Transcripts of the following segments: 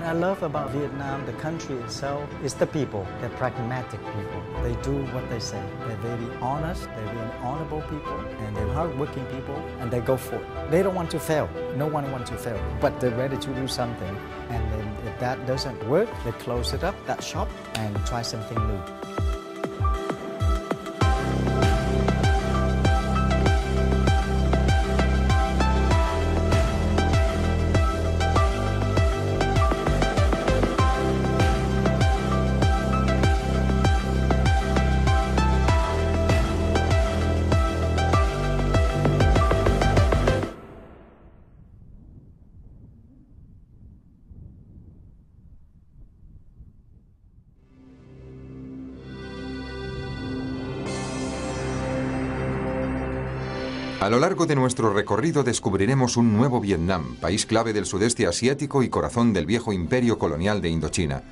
what I love about Vietnam, the country itself, is the people. They're pragmatic people. They do what they say. They're very honest, they're very honorable people, and they're hardworking people, and they go for it. They don't want to fail. No one wants to fail, but they're ready to do something. And then if that doesn't work, they close it up, that shop, and try something new. A lo largo de nuestro recorrido descubriremos un nuevo Vietnam, país clave del sudeste asiático y corazón del viejo imperio colonial de Indochina.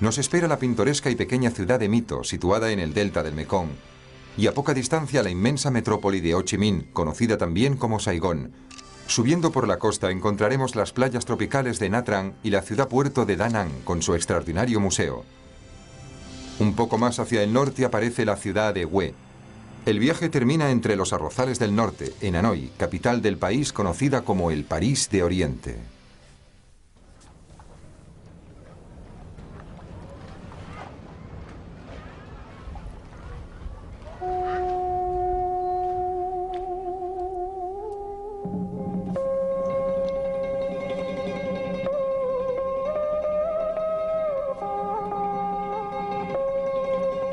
Nos espera la pintoresca y pequeña ciudad de Mito, situada en el delta del Mekong, y a poca distancia la inmensa metrópoli de Ho Chi Minh, conocida también como Saigón. Subiendo por la costa encontraremos las playas tropicales de Nha Trang y la ciudad-puerto de Da Nang, con su extraordinario museo. Un poco más hacia el norte aparece la ciudad de Hue. El viaje termina entre los arrozales del norte, en Hanoi, capital del país conocida como el París de Oriente.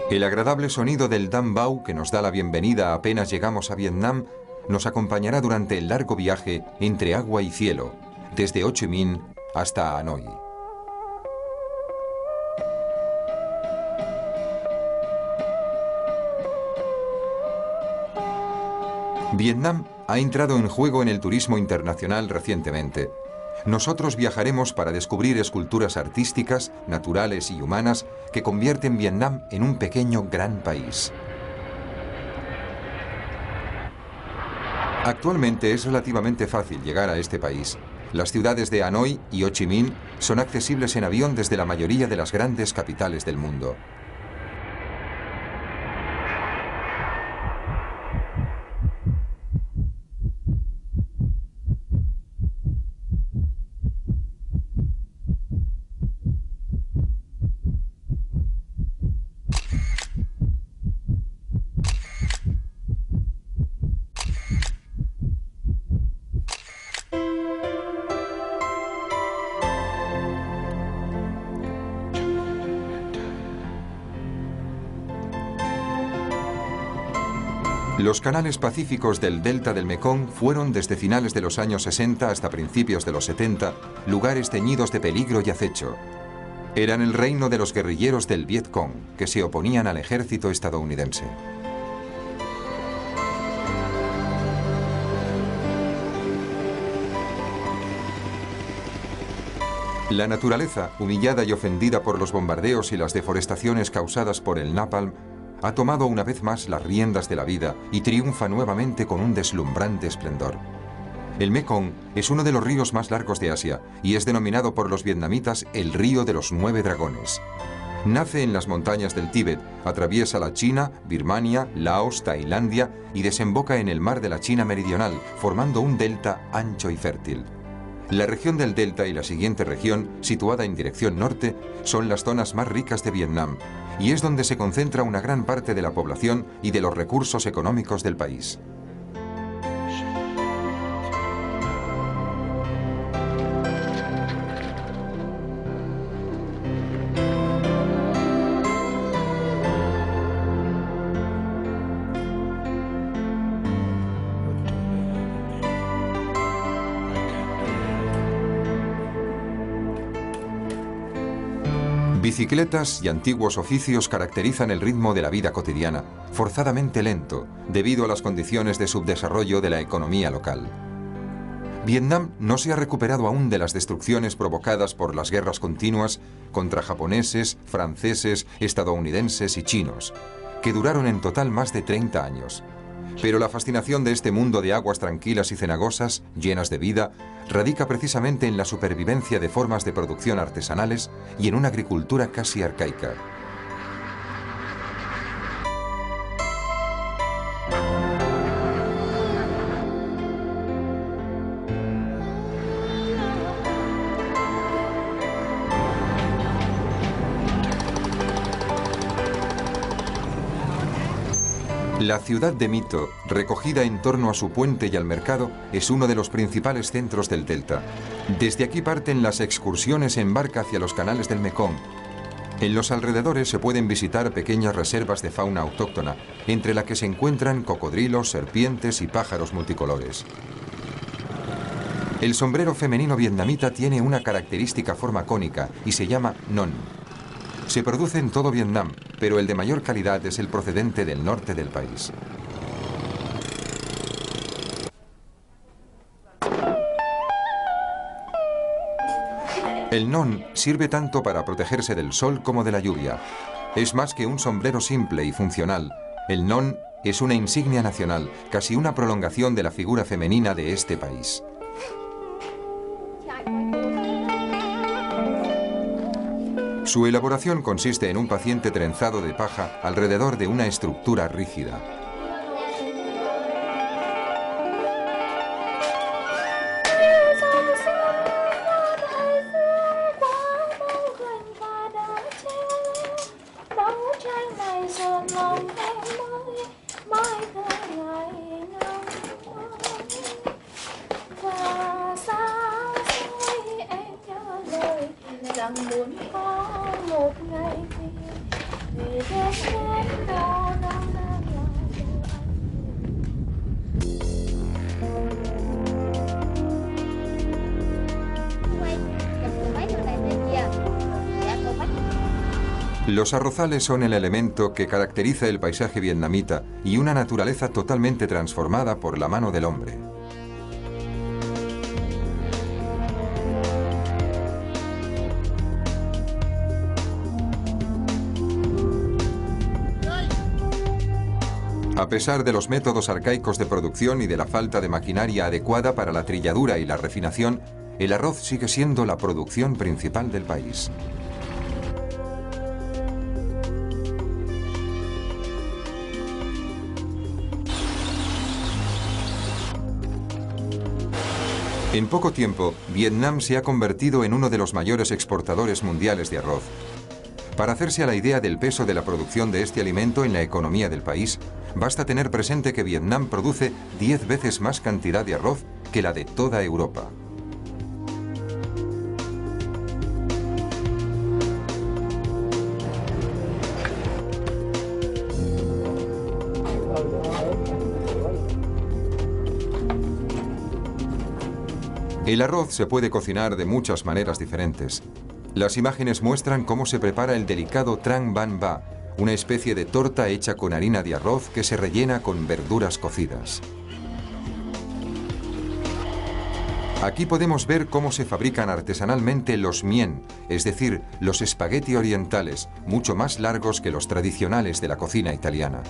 El agradable sonido del Dan Bao, que nos da la bienvenida apenas llegamos a Vietnam, nos acompañará durante el largo viaje entre agua y cielo, desde Ho Chi Minh hasta Hanoi. Vietnam ha entrado en juego en el turismo internacional recientemente. Nosotros viajaremos para descubrir esculturas artísticas, naturales y humanas que convierten Vietnam en un pequeño gran país. Actualmente es relativamente fácil llegar a este país. Las ciudades de Hanoi y Ho Chi Minh son accesibles en avión desde la mayoría de las grandes capitales del mundo. Los canales pacíficos del delta del Mekong fueron desde finales de los años 60 hasta principios de los 70 lugares teñidos de peligro y acecho. Eran el reino de los guerrilleros del Viet Cong, que se oponían al ejército estadounidense. La naturaleza, humillada y ofendida por los bombardeos y las deforestaciones causadas por el napalm, ha tomado una vez más las riendas de la vida y triunfa nuevamente con un deslumbrante esplendor. El Mekong es uno de los ríos más largos de Asia y es denominado por los vietnamitas el río de los 9 dragones. Nace en las montañas del Tíbet, atraviesa la China, Birmania, Laos, Tailandia y desemboca en el mar de la China meridional, formando un delta ancho y fértil. La región del delta y la siguiente región, situada en dirección norte, son las zonas más ricas de Vietnam, y es donde se concentra una gran parte de la población y de los recursos económicos del país. Bicicletas y antiguos oficios caracterizan el ritmo de la vida cotidiana, forzadamente lento, debido a las condiciones de subdesarrollo de la economía local. Vietnam no se ha recuperado aún de las destrucciones provocadas por las guerras continuas contra japoneses, franceses, estadounidenses y chinos, que duraron en total más de 30 años. Pero la fascinación de este mundo de aguas tranquilas y cenagosas, llenas de vida, radica precisamente en la supervivencia de formas de producción artesanales y en una agricultura casi arcaica. La ciudad de Mito, recogida en torno a su puente y al mercado, es uno de los principales centros del delta. Desde aquí parten las excursiones en barca hacia los canales del Mekong. En los alrededores se pueden visitar pequeñas reservas de fauna autóctona, entre las que se encuentran cocodrilos, serpientes y pájaros multicolores. El sombrero femenino vietnamita tiene una característica forma cónica y se llama non. Se produce en todo Vietnam, pero el de mayor calidad es el procedente del norte del país. El non sirve tanto para protegerse del sol como de la lluvia. Es más que un sombrero simple y funcional. El non es una insignia nacional, casi una prolongación de la figura femenina de este país. Su elaboración consiste en un paciente trenzado de paja alrededor de una estructura rígida. Los arrozales son el elemento que caracteriza el paisaje vietnamita y una naturaleza totalmente transformada por la mano del hombre. A pesar de los métodos arcaicos de producción y de la falta de maquinaria adecuada para la trilladura y la refinación, el arroz sigue siendo la producción principal del país. En poco tiempo, Vietnam se ha convertido en uno de los mayores exportadores mundiales de arroz. Para hacerse a la idea del peso de la producción de este alimento en la economía del país, basta tener presente que Vietnam produce 10 veces más cantidad de arroz que la de toda Europa. El arroz se puede cocinar de muchas maneras diferentes. Las imágenes muestran cómo se prepara el delicado Trang Ban Ba, una especie de torta hecha con harina de arroz que se rellena con verduras cocidas. Aquí podemos ver cómo se fabrican artesanalmente los mien, es decir, los espagueti orientales, mucho más largos que los tradicionales de la cocina italiana.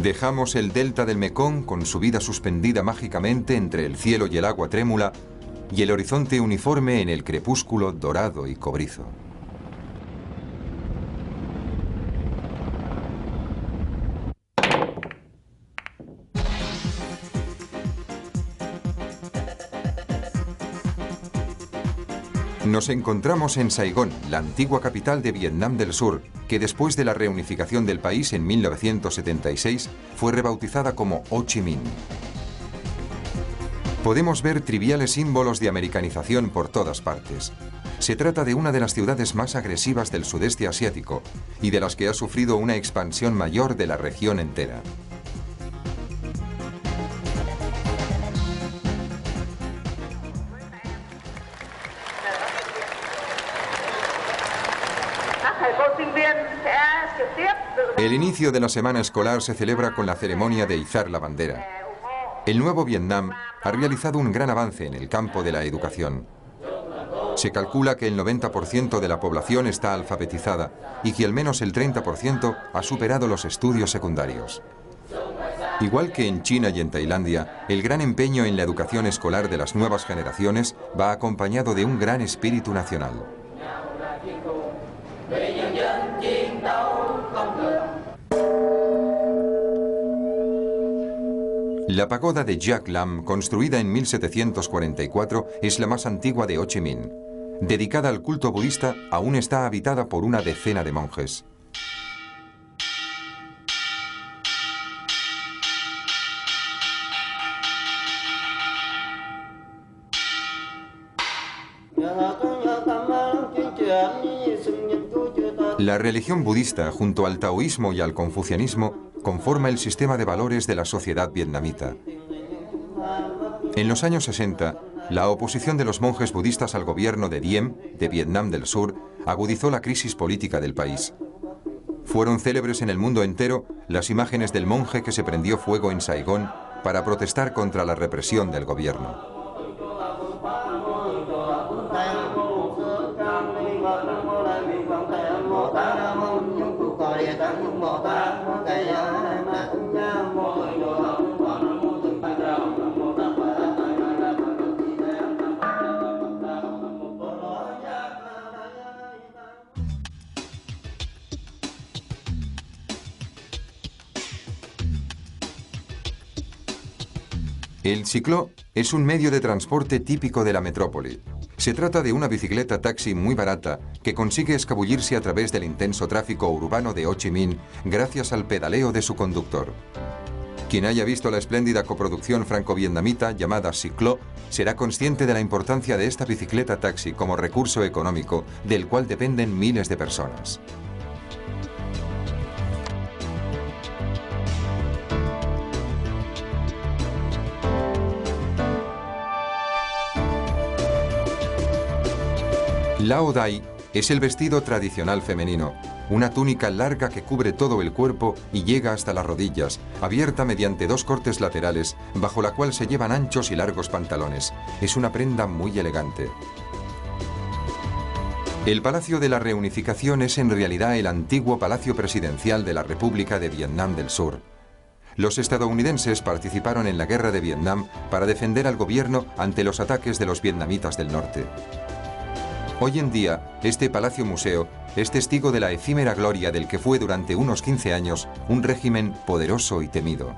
Dejamos el delta del Mekong con su vida suspendida mágicamente entre el cielo y el agua trémula y el horizonte uniforme en el crepúsculo dorado y cobrizo. Nos encontramos en Saigón, la antigua capital de Vietnam del Sur, que después de la reunificación del país en 1976 fue rebautizada como Ho Chi Minh. Podemos ver triviales símbolos de americanización por todas partes. Se trata de una de las ciudades más agresivas del sudeste asiático y de las que ha sufrido una expansión mayor de la región entera. El inicio de la semana escolar se celebra con la ceremonia de izar la bandera. El nuevo Vietnam ha realizado un gran avance en el campo de la educación. Se calcula que el 90% de la población está alfabetizada y que al menos el 30% ha superado los estudios secundarios. Igual que en China y en Tailandia, el gran empeño en la educación escolar de las nuevas generaciones va acompañado de un gran espíritu nacional. La pagoda de Jack Lam, construida en 1744, es la más antigua de Ho Chi Minh. Dedicada al culto budista, aún está habitada por una decena de monjes. La religión budista, junto al taoísmo y al confucianismo, conforma el sistema de valores de la sociedad vietnamita. En los años 60, la oposición de los monjes budistas al gobierno de Diem, de Vietnam del Sur, agudizó la crisis política del país. Fueron célebres en el mundo entero las imágenes del monje que se prendió fuego en Saigón para protestar contra la represión del gobierno. El cicló es un medio de transporte típico de la metrópoli. Se trata de una bicicleta taxi muy barata que consigue escabullirse a través del intenso tráfico urbano de Ho Chi Minh gracias al pedaleo de su conductor. Quien haya visto la espléndida coproducción franco-vietnamita llamada Cicló será consciente de la importancia de esta bicicleta taxi como recurso económico del cual dependen miles de personas. Lao Dai es el vestido tradicional femenino, una túnica larga que cubre todo el cuerpo y llega hasta las rodillas, abierta mediante dos cortes laterales, bajo la cual se llevan anchos y largos pantalones. Es una prenda muy elegante. El Palacio de la Reunificación es en realidad el antiguo Palacio Presidencial de la República de Vietnam del Sur. Los estadounidenses participaron en la Guerra de Vietnam para defender al gobierno ante los ataques de los vietnamitas del norte. Hoy en día, este Palacio Museo es testigo de la efímera gloria del que fue durante unos 15 años un régimen poderoso y temido.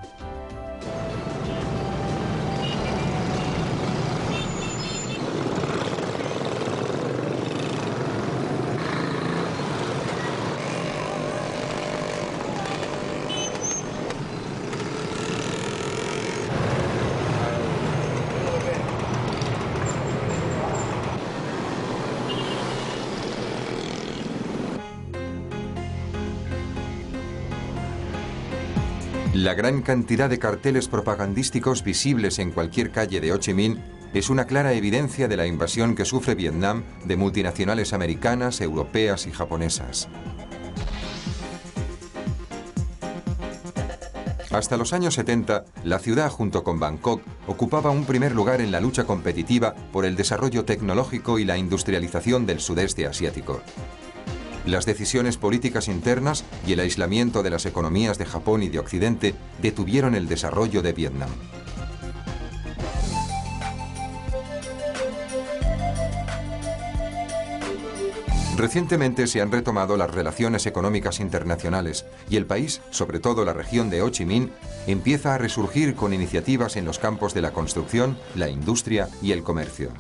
La gran cantidad de carteles propagandísticos visibles en cualquier calle de Ho Chi Minh es una clara evidencia de la invasión que sufre Vietnam de multinacionales americanas, europeas y japonesas. Hasta los años 70, la ciudad junto con Bangkok ocupaba un primer lugar en la lucha competitiva por el desarrollo tecnológico y la industrialización del sudeste asiático. Las decisiones políticas internas y el aislamiento de las economías de Japón y de Occidente detuvieron el desarrollo de Vietnam. Recientemente se han retomado las relaciones económicas internacionales y el país, sobre todo la región de Ho Chi Minh, empieza a resurgir con iniciativas en los campos de la construcción, la industria y el comercio.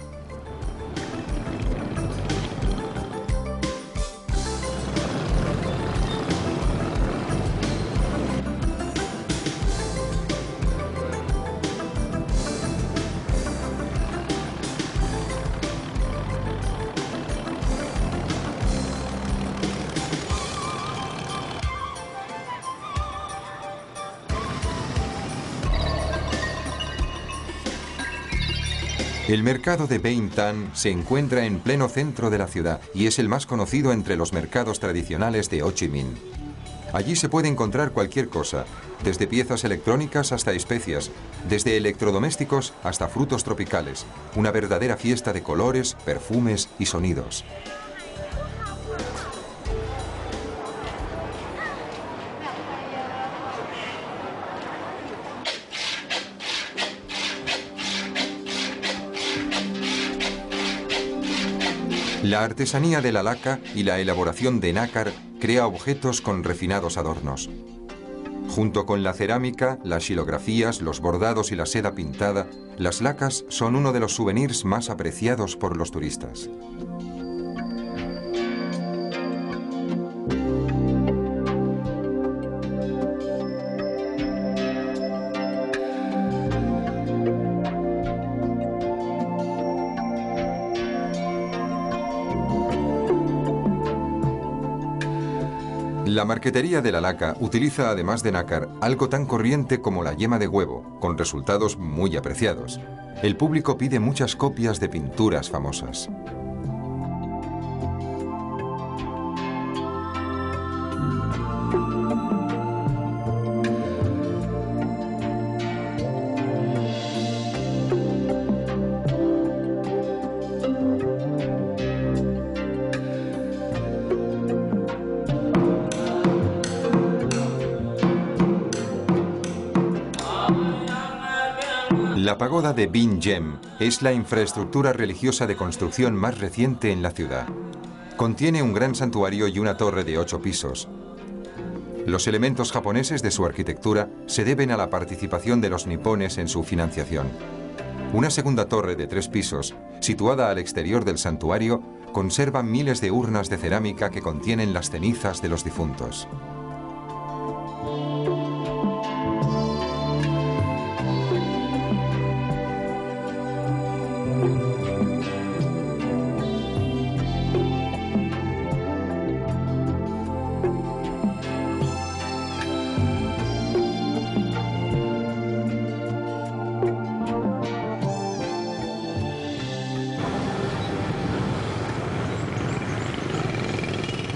El mercado de Bain Thanh se encuentra en pleno centro de la ciudad y es el más conocido entre los mercados tradicionales de Ho Chi Minh. Allí se puede encontrar cualquier cosa, desde piezas electrónicas hasta especias, desde electrodomésticos hasta frutos tropicales, una verdadera fiesta de colores, perfumes y sonidos. La artesanía de la laca y la elaboración de nácar crea objetos con refinados adornos. Junto con la cerámica, las xilografías, los bordados y la seda pintada, las lacas son uno de los souvenirs más apreciados por los turistas. La marquetería de la laca utiliza, además de nácar, algo tan corriente como la yema de huevo, con resultados muy apreciados. El público pide muchas copias de pinturas famosas. La pagoda de Vinh Gem es la infraestructura religiosa de construcción más reciente en la ciudad. Contiene un gran santuario y una torre de 8 pisos. Los elementos japoneses de su arquitectura se deben a la participación de los nipones en su financiación. Una segunda torre de 3 pisos, situada al exterior del santuario, conserva miles de urnas de cerámica que contienen las cenizas de los difuntos.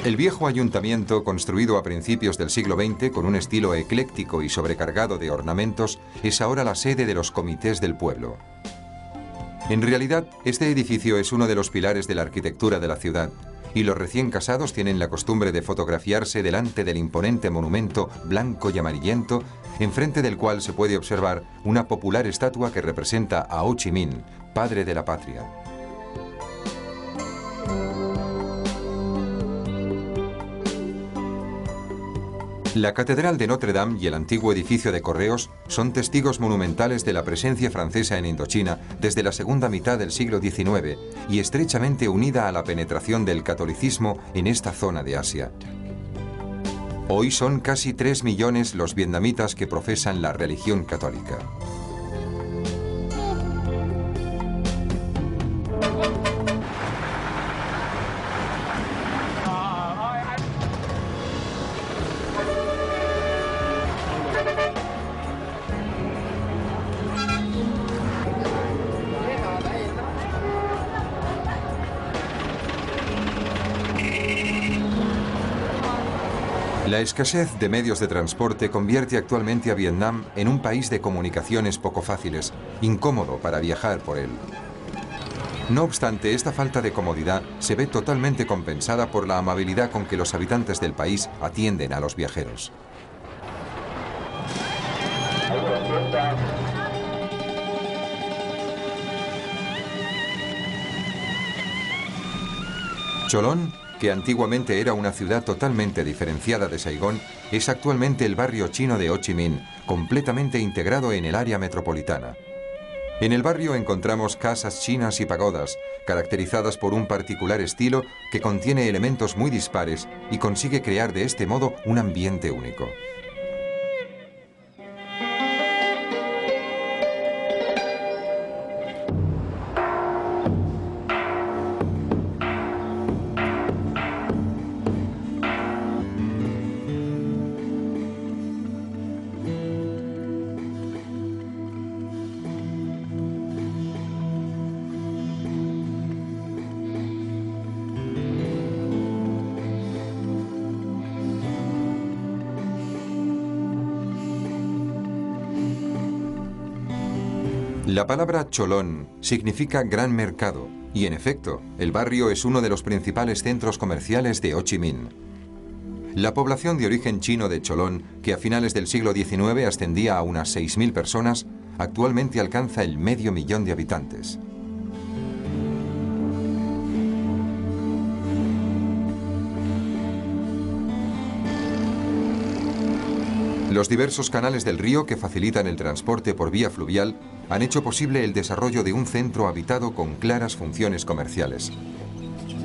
El viejo ayuntamiento, construido a principios del siglo XX con un estilo ecléctico y sobrecargado de ornamentos, es ahora la sede de los comités del pueblo. En realidad, este edificio es uno de los pilares de la arquitectura de la ciudad, y los recién casados tienen la costumbre de fotografiarse delante del imponente monumento blanco y amarillento, enfrente del cual se puede observar una popular estatua que representa a Ho Chi Minh, padre de la patria. La Catedral de Notre Dame y el antiguo edificio de correos son testigos monumentales de la presencia francesa en Indochina desde la segunda mitad del siglo XIX y estrechamente unida a la penetración del catolicismo en esta zona de Asia. Hoy son casi 3 millones los vietnamitas que profesan la religión católica. La escasez de medios de transporte convierte actualmente a Vietnam en un país de comunicaciones poco fáciles, incómodo para viajar por él. No obstante, esta falta de comodidad se ve totalmente compensada por la amabilidad con que los habitantes del país atienden a los viajeros. Cholon, que antiguamente era una ciudad totalmente diferenciada de Saigón, es actualmente el barrio chino de Ho Chi Minh, completamente integrado en el área metropolitana. En el barrio encontramos casas chinas y pagodas, caracterizadas por un particular estilo que contiene elementos muy dispares y consigue crear de este modo un ambiente único. La palabra Cholón significa gran mercado y, en efecto, el barrio es uno de los principales centros comerciales de Ho Chi Minh. La población de origen chino de Cholón, que a finales del siglo XIX ascendía a unas 6.000 personas, actualmente alcanza el 500.000 de habitantes. Los diversos canales del río que facilitan el transporte por vía fluvial han hecho posible el desarrollo de un centro habitado con claras funciones comerciales.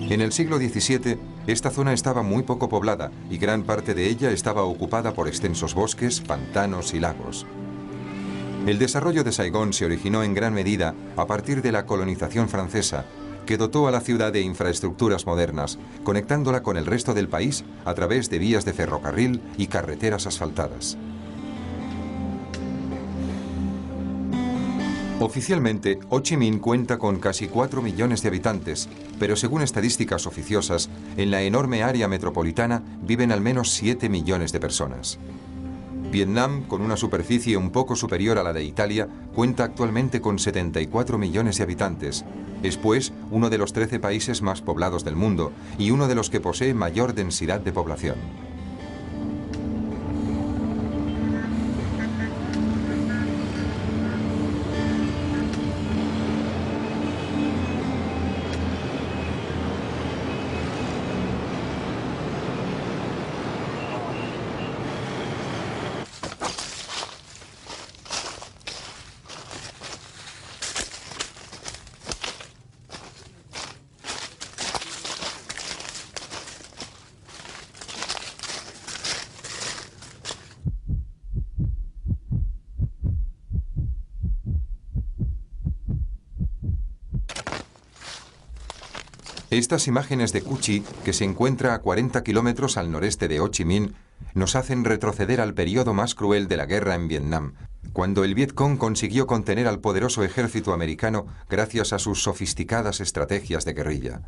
En el siglo XVII, esta zona estaba muy poco poblada y gran parte de ella estaba ocupada por extensos bosques, pantanos y lagos. El desarrollo de Saigón se originó en gran medida a partir de la colonización francesa, que dotó a la ciudad de infraestructuras modernas, conectándola con el resto del país a través de vías de ferrocarril y carreteras asfaltadas. Oficialmente, Ho Chi Minh cuenta con casi 4 millones de habitantes, pero según estadísticas oficiosas, en la enorme área metropolitana viven al menos 7 millones de personas. Vietnam, con una superficie un poco superior a la de Italia, cuenta actualmente con 74 millones de habitantes. Es, pues, uno de los 13 países más poblados del mundo y uno de los que posee mayor densidad de población. Estas imágenes de Cu Chi, que se encuentra a 40 kilómetros al noreste de Ho Chi Minh, nos hacen retroceder al periodo más cruel de la guerra en Vietnam, cuando el Viet Cong consiguió contener al poderoso ejército americano gracias a sus sofisticadas estrategias de guerrilla.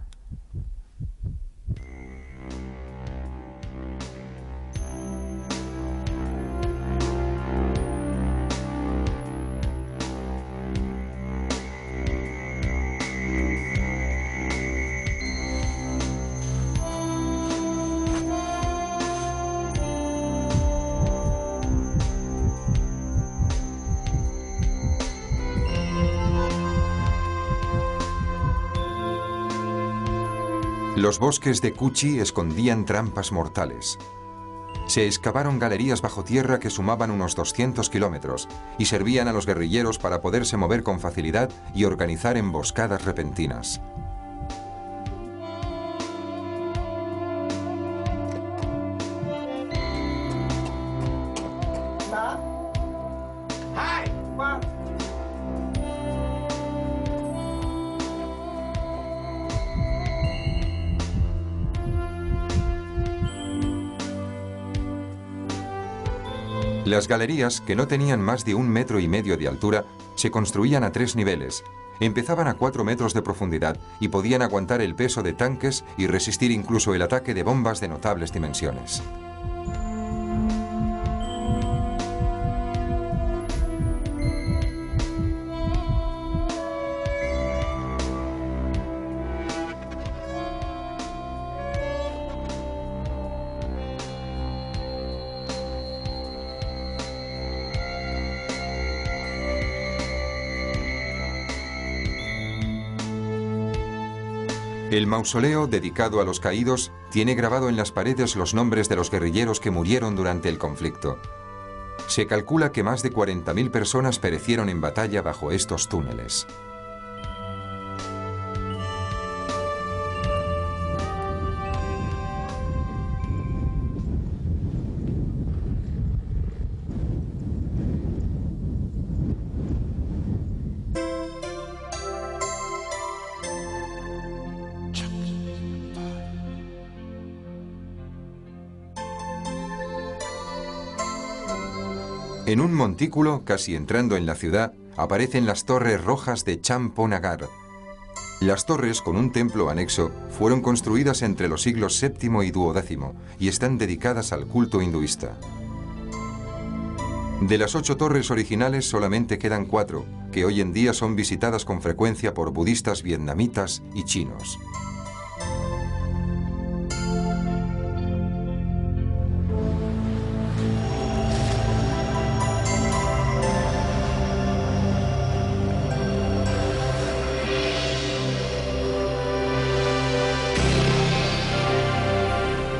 Los bosques de Cu Chi escondían trampas mortales. Se excavaron galerías bajo tierra que sumaban unos 200 kilómetros y servían a los guerrilleros para poderse mover con facilidad y organizar emboscadas repentinas. Las galerías, que no tenían más de 1,5 metros de altura, se construían a 3 niveles. Empezaban a 4 metros de profundidad y podían aguantar el peso de tanques y resistir incluso el ataque de bombas de notables dimensiones. El mausoleo dedicado a los caídos tiene grabado en las paredes los nombres de los guerrilleros que murieron durante el conflicto. Se calcula que más de 40.000 personas perecieron en batalla bajo estos túneles. En un montículo, casi entrando en la ciudad, aparecen las torres rojas de Champo Nagar. Las torres, con un templo anexo, fueron construidas entre los siglos VII y XII y están dedicadas al culto hinduista. De las 8 torres originales solamente quedan 4, que hoy en día son visitadas con frecuencia por budistas vietnamitas y chinos.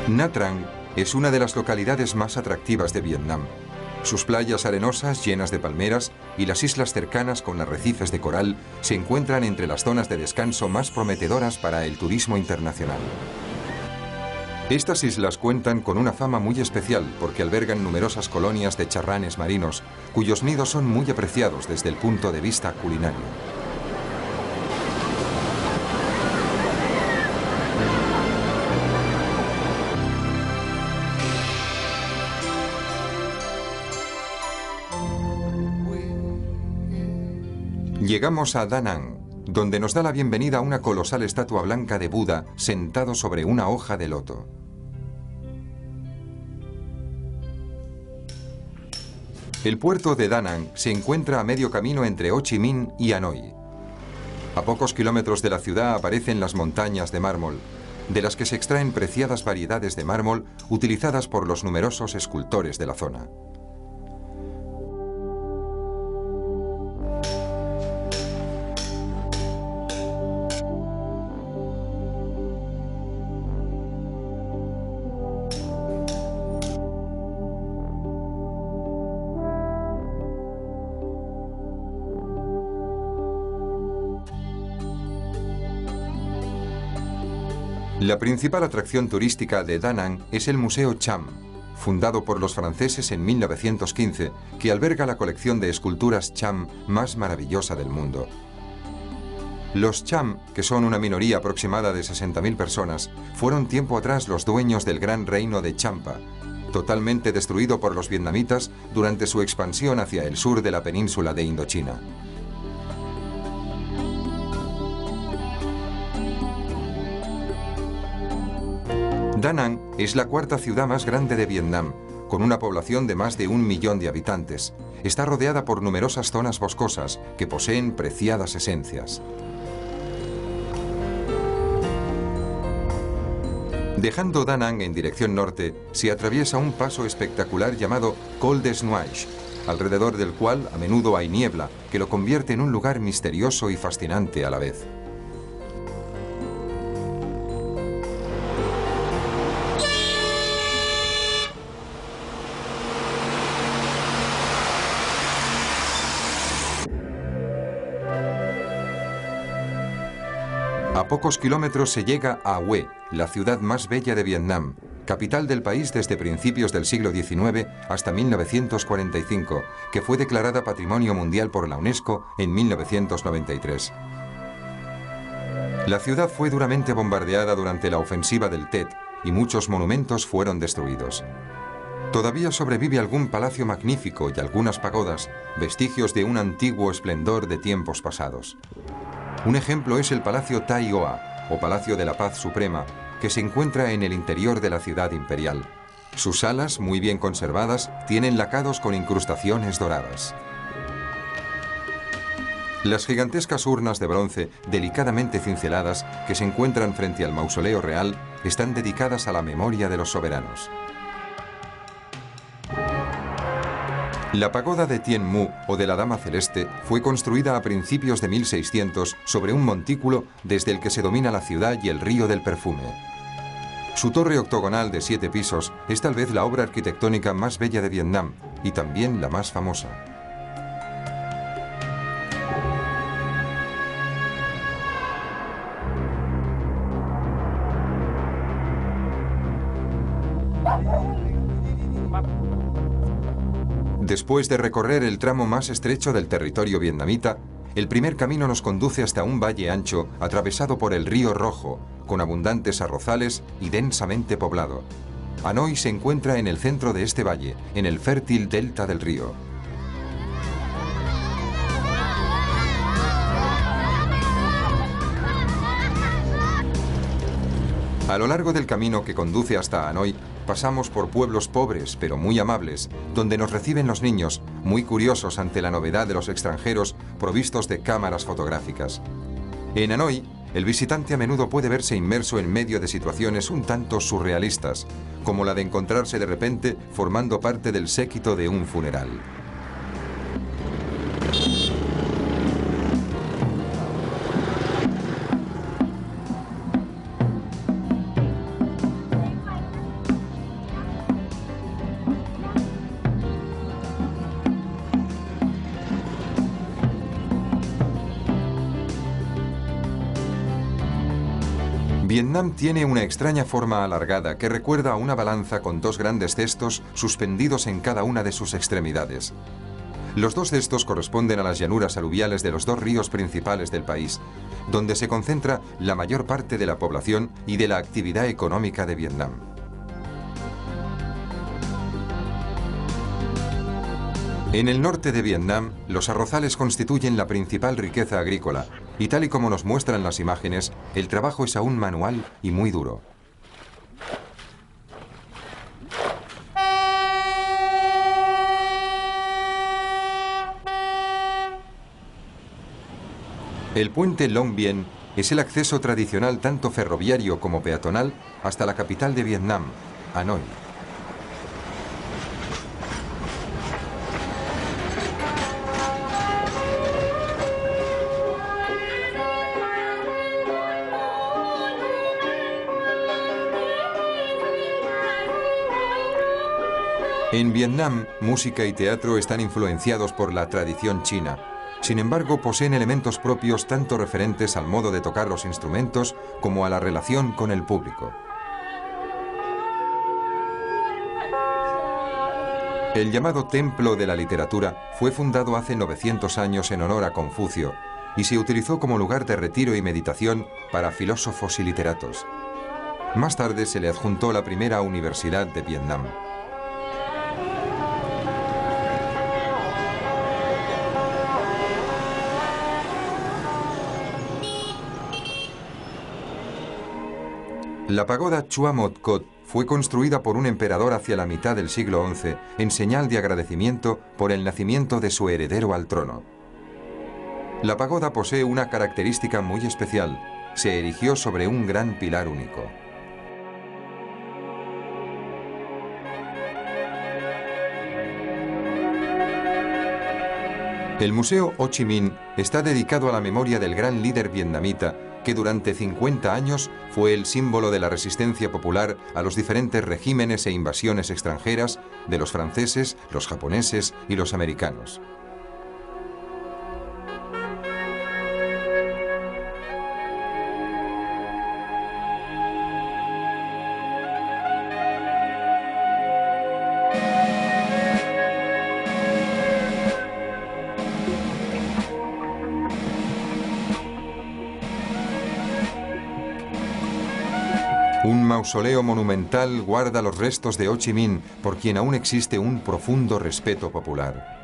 Nha Trang es una de las localidades más atractivas de Vietnam. Sus playas arenosas llenas de palmeras y las islas cercanas con arrecifes de coral se encuentran entre las zonas de descanso más prometedoras para el turismo internacional. Estas islas cuentan con una fama muy especial porque albergan numerosas colonias de charranes marinos, cuyos nidos son muy apreciados desde el punto de vista culinario. Llegamos a Da Nang, donde nos da la bienvenida una colosal estatua blanca de Buda sentado sobre una hoja de loto. El puerto de Da Nang se encuentra a medio camino entre Ho Chi Minh y Hanoi. A pocos kilómetros de la ciudad aparecen las montañas de mármol, de las que se extraen preciadas variedades de mármol utilizadas por los numerosos escultores de la zona. La principal atracción turística de Da Nang es el Museo Cham, fundado por los franceses en 1915, que alberga la colección de esculturas Cham más maravillosa del mundo. Los Cham, que son una minoría aproximada de 60.000 personas, fueron tiempo atrás los dueños del gran reino de Champa, totalmente destruido por los vietnamitas durante su expansión hacia el sur de la península de Indochina. Da Nang es la cuarta ciudad más grande de Vietnam, con una población de más de 1 millón de habitantes. Está rodeada por numerosas zonas boscosas que poseen preciadas esencias. Dejando Da Nang en dirección norte, se atraviesa un paso espectacular llamado Col des Nuages, alrededor del cual a menudo hay niebla, que lo convierte en un lugar misterioso y fascinante a la vez. A pocos kilómetros se llega a Hue, la ciudad más bella de Vietnam, capital del país desde principios del siglo XIX hasta 1945, que fue declarada Patrimonio Mundial por la UNESCO en 1993. La ciudad fue duramente bombardeada durante la ofensiva del Tet y muchos monumentos fueron destruidos. Todavía sobrevive algún palacio magnífico y algunas pagodas, vestigios de un antiguo esplendor de tiempos pasados. Un ejemplo es el Palacio Tai Hoa, o Palacio de la Paz Suprema, que se encuentra en el interior de la ciudad imperial. Sus salas, muy bien conservadas, tienen lacados con incrustaciones doradas. Las gigantescas urnas de bronce, delicadamente cinceladas, que se encuentran frente al mausoleo real, están dedicadas a la memoria de los soberanos. La pagoda de Tien Mu, o de la Dama Celeste, fue construida a principios de 1600 sobre un montículo desde el que se domina la ciudad y el río del perfume. Su torre octogonal de 7 pisos es tal vez la obra arquitectónica más bella de Vietnam y también la más famosa. Después de recorrer el tramo más estrecho del territorio vietnamita, el primer camino nos conduce hasta un valle ancho atravesado por el río Rojo, con abundantes arrozales y densamente poblado. Hanoi se encuentra en el centro de este valle, en el fértil delta del río. A lo largo del camino que conduce hasta Hanoi, pasamos por pueblos pobres pero muy amables, donde nos reciben los niños, muy curiosos ante la novedad de los extranjeros provistos de cámaras fotográficas. En Hanoi, el visitante a menudo puede verse inmerso en medio de situaciones un tanto surrealistas, como la de encontrarse de repente formando parte del séquito de un funeral. Vietnam tiene una extraña forma alargada que recuerda a una balanza con dos grandes cestos suspendidos en cada una de sus extremidades. Los dos cestos corresponden a las llanuras aluviales de los dos ríos principales del país, donde se concentra la mayor parte de la población y de la actividad económica de Vietnam. En el norte de Vietnam, los arrozales constituyen la principal riqueza agrícola, y tal y como nos muestran las imágenes, el trabajo es aún manual y muy duro. El puente Long Bien es el acceso tradicional tanto ferroviario como peatonal hasta la capital de Vietnam, Hanoi. En Vietnam, música y teatro están influenciados por la tradición china. Sin embargo, poseen elementos propios tanto referentes al modo de tocar los instrumentos como a la relación con el público. El llamado Templo de la Literatura fue fundado hace 900 años en honor a Confucio y se utilizó como lugar de retiro y meditación para filósofos y literatos. Más tarde se le adjuntó la primera universidad de Vietnam. La pagoda Chua Mot Kot fue construida por un emperador hacia la mitad del siglo XI en señal de agradecimiento por el nacimiento de su heredero al trono. La pagoda posee una característica muy especial: se erigió sobre un gran pilar único. El Museo Ho Chi Minh está dedicado a la memoria del gran líder vietnamita que durante 50 años fue el símbolo de la resistencia popular a los diferentes regímenes e invasiones extranjeras de los franceses, los japoneses y los americanos. Un mausoleo monumental guarda los restos de Ho Chi Minh, por quien aún existe un profundo respeto popular.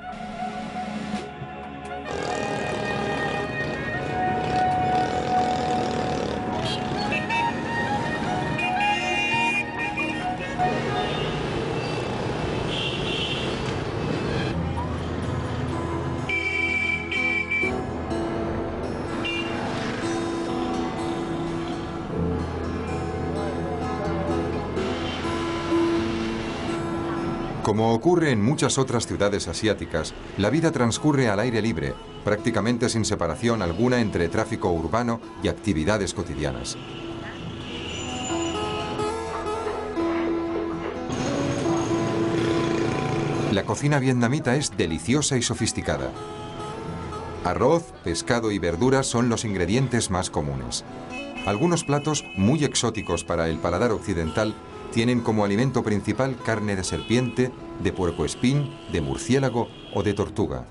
Como ocurre en muchas otras ciudades asiáticas, la vida transcurre al aire libre, prácticamente sin separación alguna entre tráfico urbano y actividades cotidianas. La cocina vietnamita es deliciosa y sofisticada. Arroz, pescado y verduras son los ingredientes más comunes. Algunos platos muy exóticos para el paladar occidental tienen como alimento principal carne de serpiente, de puercoespín, de murciélago o de tortuga.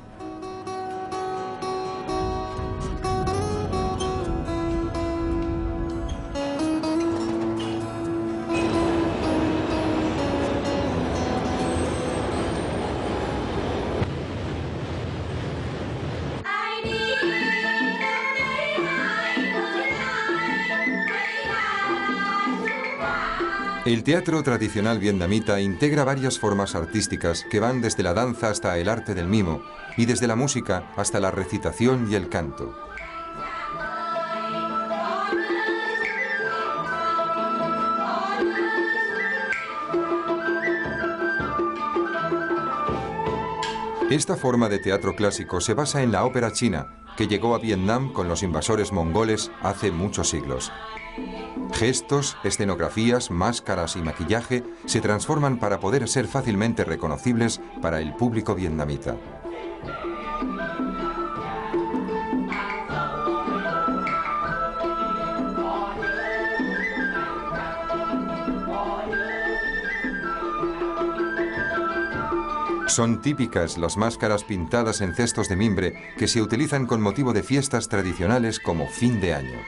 El teatro tradicional vietnamita integra varias formas artísticas que van desde la danza hasta el arte del mimo y desde la música hasta la recitación y el canto. Esta forma de teatro clásico se basa en la ópera china, que llegó a Vietnam con los invasores mongoles hace muchos siglos. Gestos, escenografías, máscaras y maquillaje se transforman para poder ser fácilmente reconocibles para el público vietnamita. Son típicas las máscaras pintadas en cestos de mimbre que se utilizan con motivo de fiestas tradicionales como fin de año.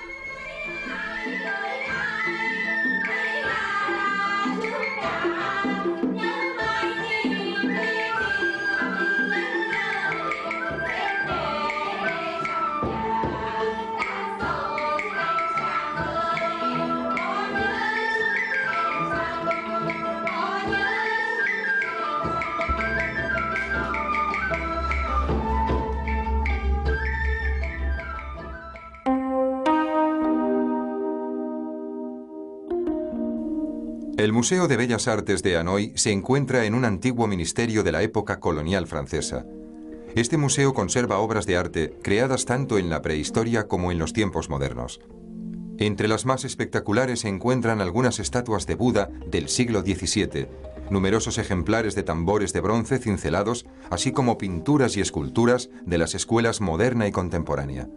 El Museo de Bellas Artes de Hanoi se encuentra en un antiguo ministerio de la época colonial francesa. Este museo conserva obras de arte creadas tanto en la prehistoria como en los tiempos modernos. Entre las más espectaculares se encuentran algunas estatuas de Buda del siglo XVII, numerosos ejemplares de tambores de bronce cincelados, así como pinturas y esculturas de las escuelas moderna y contemporánea.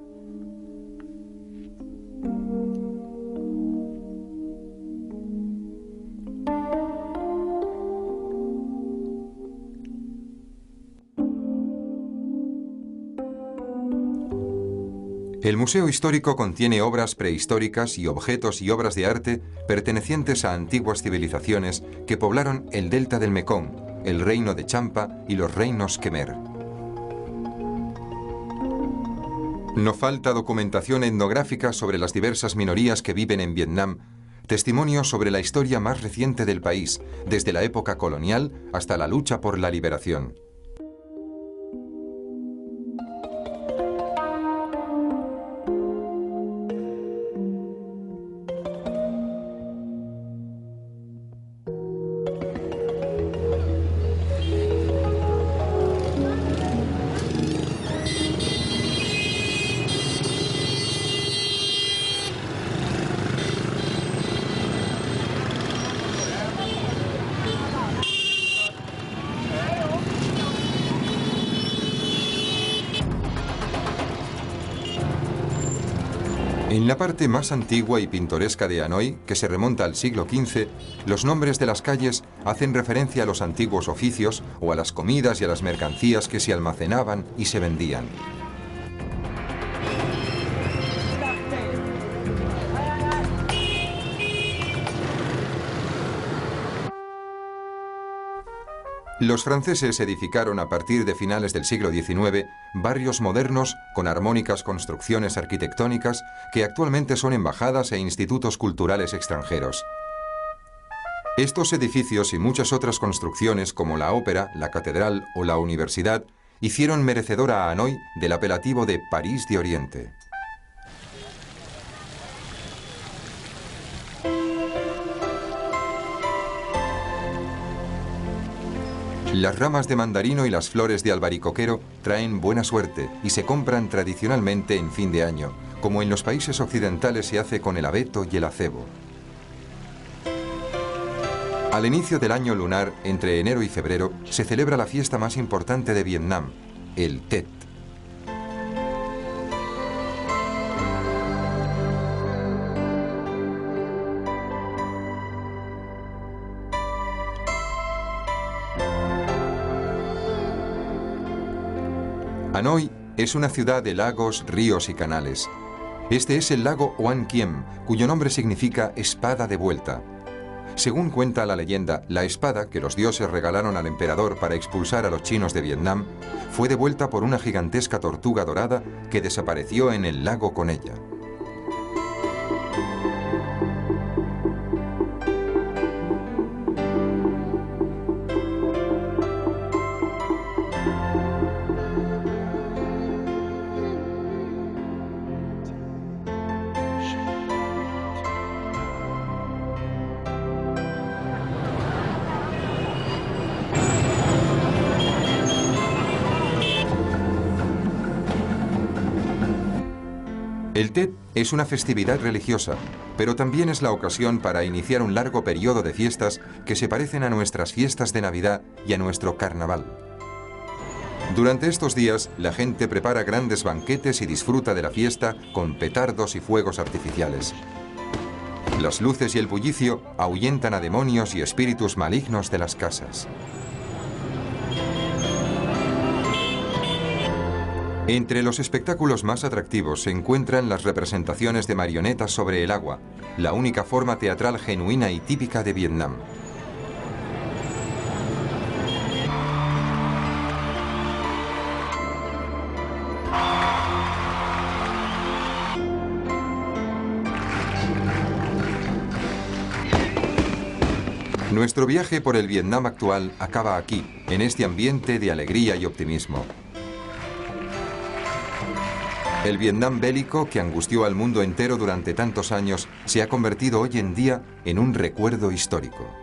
El Museo Histórico contiene obras prehistóricas y objetos y obras de arte pertenecientes a antiguas civilizaciones que poblaron el delta del Mekong, el reino de Champa y los reinos Khmer. No falta documentación etnográfica sobre las diversas minorías que viven en Vietnam, testimonios sobre la historia más reciente del país, desde la época colonial hasta la lucha por la liberación. En la parte más antigua y pintoresca de Hanoi, que se remonta al siglo XV, los nombres de las calles hacen referencia a los antiguos oficios o a las comidas y a las mercancías que se almacenaban y se vendían. Los franceses edificaron a partir de finales del siglo XIX barrios modernos con armónicas construcciones arquitectónicas que actualmente son embajadas e institutos culturales extranjeros. Estos edificios y muchas otras construcciones como la ópera, la catedral o la universidad hicieron merecedora a Hanoi del apelativo de París de Oriente. Las ramas de mandarino y las flores de albaricoquero traen buena suerte y se compran tradicionalmente en fin de año, como en los países occidentales se hace con el abeto y el acebo. Al inicio del año lunar, entre enero y febrero, se celebra la fiesta más importante de Vietnam, el Tet. Hanoi es una ciudad de lagos, ríos y canales. Este es el lago Oan Kiem, cuyo nombre significa espada de vuelta. Según cuenta la leyenda, la espada que los dioses regalaron al emperador para expulsar a los chinos de Vietnam fue devuelta por una gigantesca tortuga dorada que desapareció en el lago con ella. El Tet es una festividad religiosa, pero también es la ocasión para iniciar un largo periodo de fiestas que se parecen a nuestras fiestas de Navidad y a nuestro carnaval. Durante estos días, la gente prepara grandes banquetes y disfruta de la fiesta con petardos y fuegos artificiales. Las luces y el bullicio ahuyentan a demonios y espíritus malignos de las casas. Entre los espectáculos más atractivos se encuentran las representaciones de marionetas sobre el agua, la única forma teatral genuina y típica de Vietnam. Nuestro viaje por el Vietnam actual acaba aquí, en este ambiente de alegría y optimismo. El Vietnam bélico, que angustió al mundo entero durante tantos años, se ha convertido hoy en día en un recuerdo histórico.